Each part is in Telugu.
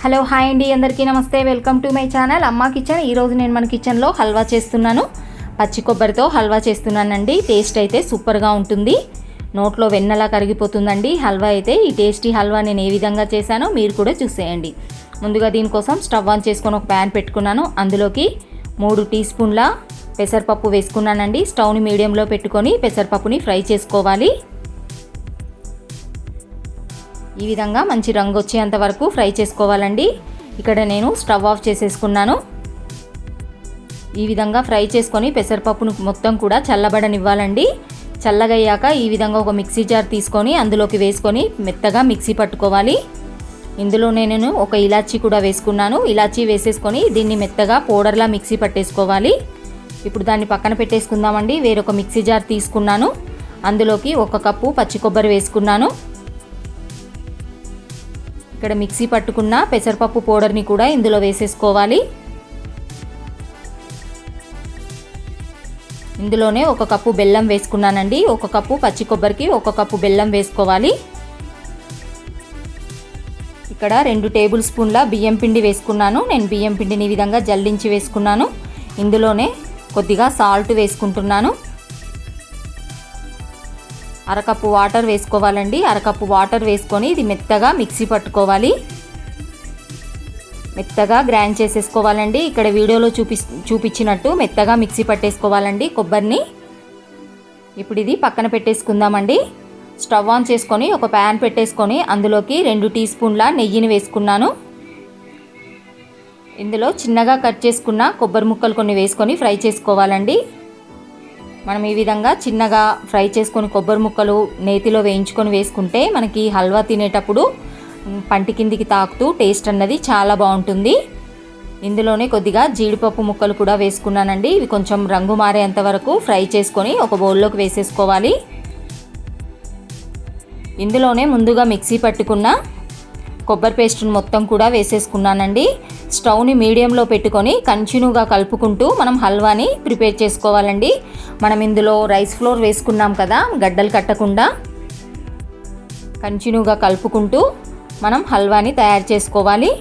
హలో హాయ్ అండి, అందరికీ నమస్తే. వెల్కమ్ టు మై ఛానల్ అమ్మా కిచెన్. ఈరోజు నేను మన కిచెన్లో హల్వా చేస్తున్నాను. పచ్చి కొబ్బరితో హల్వా చేస్తున్నానండి. టేస్ట్ అయితే సూపర్గా ఉంటుంది. నోట్లో వెన్నలా కరిగిపోతుందండి హల్వా అయితే. ఈ టేస్టీ హల్వా నేను ఏ విధంగా చేశానో మీరు కూడా చూసేయండి. ముందుగా దీనికోసం స్టవ్ ఆన్ చేసుకొని ఒక ప్యాన్ పెట్టుకున్నాను. అందులోకి 3 టీ స్పూన్ల పెసరపప్పు వేసుకున్నానండి. స్టవ్ని మీడియంలో పెట్టుకొని పెసరపప్పుని ఫ్రై చేసుకోవాలి. ఈ విధంగా మంచి రంగు వచ్చేంత వరకు ఫ్రై చేసుకోవాలండి. ఇక్కడ నేను స్టవ్ ఆఫ్ చేసేసుకున్నాను. ఈ విధంగా ఫ్రై చేసుకొని పెసరపప్పును మొత్తం కూడా చల్లబడనివ్వాలండి. చల్లగయ్యాక ఈ విధంగా ఒక మిక్సీ జార్ తీసుకొని అందులోకి వేసుకొని మెత్తగా మిక్సీ పట్టుకోవాలి. ఇందులో నేను ఒక ఇలాచీ కూడా వేసుకున్నాను. ఇలాచీ వేసేసుకొని దీన్ని మెత్తగా పౌడర్లా మిక్సీ పట్టేసుకోవాలి. ఇప్పుడు దాన్ని పక్కన పెట్టేసుకుందామండి. వేరొక మిక్సీ జార్ తీసుకున్నాను. అందులోకి 1 కప్పు పచ్చి కొబ్బరి వేసుకున్నాను. ఇక్కడ మిక్సీ పట్టుకున్న పెసరపప్పు పౌడర్ని కూడా ఇందులో వేసేసుకోవాలి. ఇందులోనే 1 కప్పు బెల్లం వేసుకున్నానండి. 1 కప్పు పచ్చి కొబ్బరికి 1 కప్పు బెల్లం వేసుకోవాలి. ఇక్కడ 2 టేబుల్ స్పూన్ల బియ్యం పిండి వేసుకున్నాను. నేను బియ్యం పిండిని ఈ విధంగా జల్లించి వేసుకున్నాను. ఇందులోనే కొద్దిగా సాల్ట్ వేసుకుంటున్నాను. 1/2 కప్పు వాటర్ వేసుకోవాలండి. 1/2 కప్పు వాటర్ వేసుకొని ఇది మెత్తగా మిక్సీ పట్టుకోవాలి. మెత్తగా గ్రైండ్ చేసేసుకోవాలండి. ఇక్కడ వీడియోలో చూపించినట్టు మెత్తగా మిక్సీ పట్టేసుకోవాలండి కొబ్బరిని. ఇప్పుడు ఇది పక్కన పెట్టేసుకుందామండి. స్టవ్ ఆన్ చేసుకొని ఒక ప్యాన్ పెట్టేసుకొని అందులోకి 2 టీ స్పూన్ల నెయ్యిని వేసుకున్నాను. ఇందులో చిన్నగా కట్ చేసుకున్న కొబ్బరి ముక్కలు కొన్ని వేసుకొని ఫ్రై చేసుకోవాలండి. మనం ఈ విధంగా చిన్నగా ఫ్రై చేసుకొని కొబ్బరి ముక్కలు నేతిలో వేయించుకొని వేసుకుంటే మనకి హల్వా తినేటప్పుడు పంటి కిందికి తాకుతూ టేస్ట్ అన్నది చాలా బాగుంటుంది. ఇందులోనే కొద్దిగా జీడిపప్పు ముక్కలు కూడా వేసుకున్నానండి. ఇవి కొంచెం రంగు మారేంత వరకు ఫ్రై చేసుకొని ఒక బౌల్లోకి వేసేసుకోవాలి. ఇందులోనే ముందుగా మిక్సీ పట్టుకున్న కొబ్బరి పేస్ట్ని మొత్తం కూడా వేసేసుకున్నానండి. స్టవ్ని మీడియంలో పెట్టుకొని కంటిన్యూగా కలుపుకుంటూ మనం హల్వాని ప్రిపేర్ చేసుకోవాలండి. మనం ఇందులో రైస్ ఫ్లోర్ వేసుకున్నాం కదా, గడ్డలు కట్టకుండా కంటిన్యూగా కలుపుకుంటూ మనం హల్వాని తయారు చేసుకోవాలి.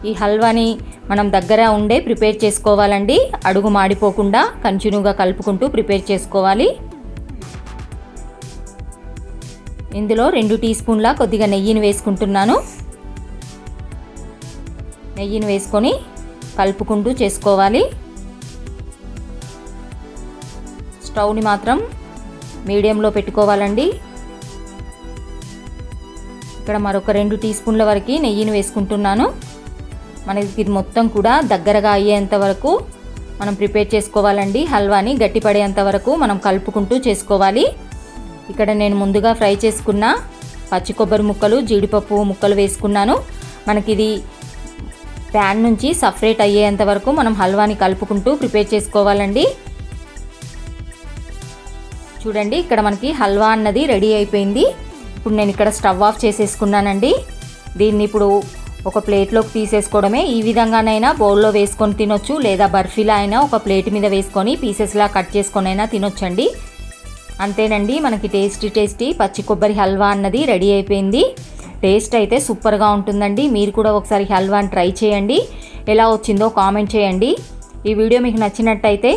ఈ హల్వాని మనం దగ్గర ఉండే ప్రిపేర్ చేసుకోవాలండి. అడుగు మాడిపోకుండా కంటిన్యూగా కలుపుకుంటూ ప్రిపేర్ చేసుకోవాలి. ఇందులో 2 టీ స్పూన్ల కొద్దిగా నెయ్యిని వేసుకుంటున్నాను. నెయ్యిని వేసుకొని కలుపుకుంటూ చేసుకోవాలి. స్టవ్ని మాత్రం మీడియంలో పెట్టుకోవాలండి. ఇక్కడ మరొక 2 టీ స్పూన్ల వరకు నెయ్యిని వేసుకుంటున్నాను. మనకి ఇది మొత్తం కూడా దగ్గరగా అయ్యేంత వరకు మనం ప్రిపేర్ చేసుకోవాలండి. హల్వాని గట్టిపడేంత వరకు మనం కలుపుకుంటూ చేసుకోవాలి. ఇక్కడ నేను ముందుగా ఫ్రై చేసుకున్న పచ్చి కొబ్బరి ముక్కలు, జీడిపప్పు ముక్కలు వేసుకున్నాను. మనకి ఇది ప్యాన్ నుంచి సపరేట్ అయ్యేంత వరకు మనం హల్వాని కలుపుకుంటూ ప్రిపేర్ చేసుకోవాలండి. చూడండి, ఇక్కడ మనకి హల్వా అన్నది రెడీ అయిపోయింది. ఇప్పుడు నేను ఇక్కడ స్టవ్ ఆఫ్ చేసేసుకున్నానండి. దీన్ని ఇప్పుడు ఒక ప్లేట్లోకి తీసేసుకోవడమే. ఈ విధంగానైనా బౌల్లో వేసుకొని తినొచ్చు, లేదా బర్ఫీలా అయినా ఒక ప్లేట్ మీద వేసుకొని పీసెస్లా కట్ చేసుకొని అయినా తినొచ్చండి. అంతేనండి, మనకి టేస్టీ పచ్చి కొబ్బరి హల్వా అన్నది రెడీ అయిపోయింది. టేస్ట్ అయితే సూపర్గా ఉంటుందండి. మీరు కూడా ఒకసారి హల్వాని ట్రై చేయండి. ఎలా వచ్చిందో కామెంట్ చేయండి. ఈ వీడియో మీకు నచ్చినట్టయితే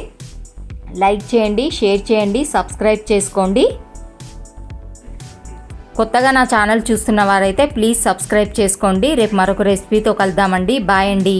లైక్ చేయండి, షేర్ చేయండి, సబ్స్క్రైబ్ చేసుకోండి. కొత్తగా నా ఛానల్ చూస్తున్న వారైతే ప్లీజ్ సబ్స్క్రైబ్ చేసుకోండి. రేపు మరొక రెసిపీతో కలుద్దామండి. బాయ్ అండి.